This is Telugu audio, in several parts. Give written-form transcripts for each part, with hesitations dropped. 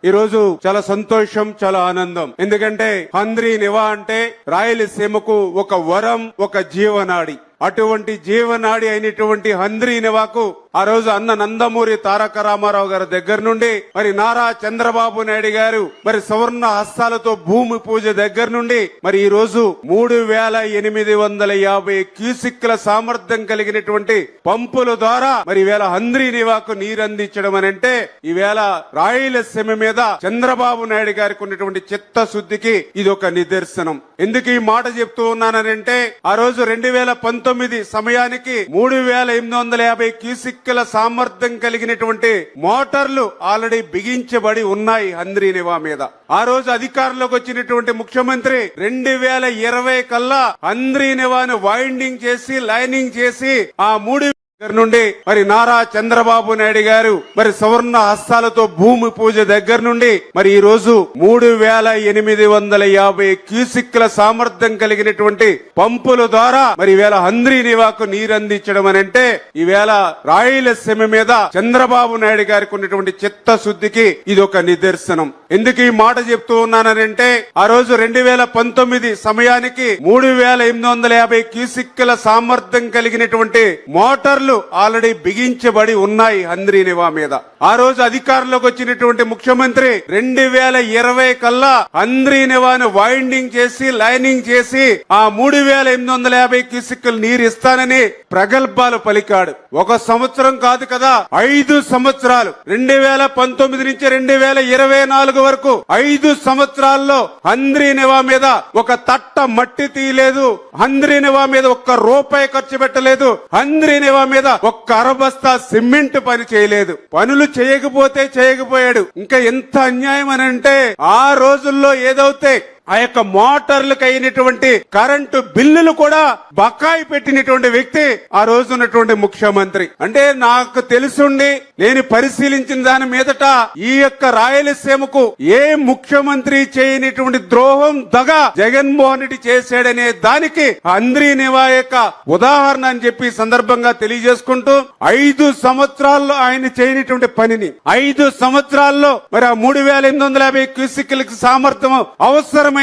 ఈ రోజు చాలా సంతోషం, చాలా ఆనందం. ఎందుకంటే హంద్రీ నివా అంటే రాయలసీమకు ఒక వరం, ఒక జీవనాడి. అటువంటి జీవనాడి అయినటువంటి హంద్రీ నివాకు ఆ రోజు అన్న నందమూరి తారక రామారావు గారి దగ్గర నుండి మరి నారా చంద్రబాబు నాయుడు గారు మరి సువర్ణ హస్తాలతో భూమి పూజ దగ్గర నుండి మరి ఈ రోజు 3850 క్యూసిక్ల సామర్థ్యం కలిగినటువంటి పంపుల ద్వారా మరి ఈవేళ హంద్రీ నివాకు నీరందించడం అని అంటే ఈవేళ రాయలసీమ మీద చంద్రబాబు నాయుడు గారికి ఉన్నటువంటి చిత్తశుద్ధికి ఇది ఒక నిదర్శనం. ఎందుకు ఈ మాట చెప్తూ ఉన్నానంటే ఆ రోజు 2019 సమయానికి 3850 క్యూసిక్ల సామర్థ్యం కలిగినటువంటి మోటార్లు ఆల్రెడీ బిగించబడి ఉన్నాయి హంద్రీ నివా మీద. ఆ రోజు అధికారంలోకి వచ్చినటువంటి ముఖ్యమంత్రి 2020 కల్లా హంద్రీ నివాను వైండింగ్ చేసి లైనింగ్ చేసి ఆ 3 నుండి మరి నారా చంద్రబాబు నాయుడు గారు మరి సువర్ణ హస్తాలతో భూమి పూజ దగ్గర నుండి మరి ఈ రోజు 3850 క్యూసిక్ల సామర్థ్యం కలిగినటువంటి పంపుల ద్వారా మరి ఈవేళ హంద్రీ నివాకు నీరందించడం అని అంటే ఈవేళ రాయలసీమ మీద చంద్రబాబు నాయుడు గారికి ఉన్నటువంటి చిత్తశుద్ధికి ఇది ఒక నిదర్శనం. ఎందుకు ఈ మాట చెప్తూ ఉన్నానంటే ఆ రోజు 2019 సమయానికి 3850 క్యూసిక్ల సామర్థ్యం కలిగినటువంటి మోటార్లు ఆల్రెడీ బిగించబడి ఉన్నాయి హంద్రీ నివా మీద. ఆ రోజు అధికారంలోకి వచ్చినటువంటి ముఖ్యమంత్రి 2020 కల్లా హంద్రీ నివాను వైండింగ్ చేసి లైనింగ్ చేసి ఆ 3850 క్యూసిక్లు నీరు ఇస్తానని ప్రగల్భాలు పలికాడు. ఒక సంవత్సరం కాదు కదా, 5 సంవత్సరాలు 2019 నుంచి 2024 వరకు 5 సంవత్సరాల్లో హంద్రీ నివా మీద ఒక తట్ట మట్టి తీయలేదు, హంద్రీ నివా మీద ఒక్క రూపాయి ఖర్చు పెట్టలేదు, హంద్రీ నివా మీద ఒక్క అరబస్తా సిమెంట్ పని చేయలేదు. పనులు చేయకపోతే చేయకపోయాడు. ఇంకా ఎంత అన్యాయం అని అంటే ఆ రోజుల్లో ఏదైతే ఆ యొక్క మోటార్లకు అయినటువంటి కరెంటు బిల్లులు కూడా బకాయి పెట్టినటువంటి వ్యక్తి ఆ రోజు ఉన్నటువంటి ముఖ్యమంత్రి. అంటే నాకు తెలుసుండి నేను పరిశీలించిన దాని మీదట ఈ యొక్క రాయలసీమకు ఏ ముఖ్యమంత్రి చేయనటువంటి ద్రోహం దగ జగన్మోహన్ రెడ్డి చేశాడనే దానికి హంద్రీ నివా యొక్క ఉదాహరణ అని చెప్పి సందర్భంగా తెలియజేసుకుంటూ 5 సంవత్సరాల్లో ఆయన చేయనటువంటి పనిని 5 సంవత్సరాల్లో మరి ఆ 3850 క్యూసిక్లకి సామర్థ్యం అవసరమైనటువంటి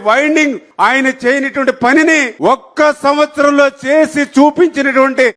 వైండింగ్ ఆయన చేయనటువంటి పనిని ఒక్క సంవత్సరంలో చేసి చూపించినటువంటి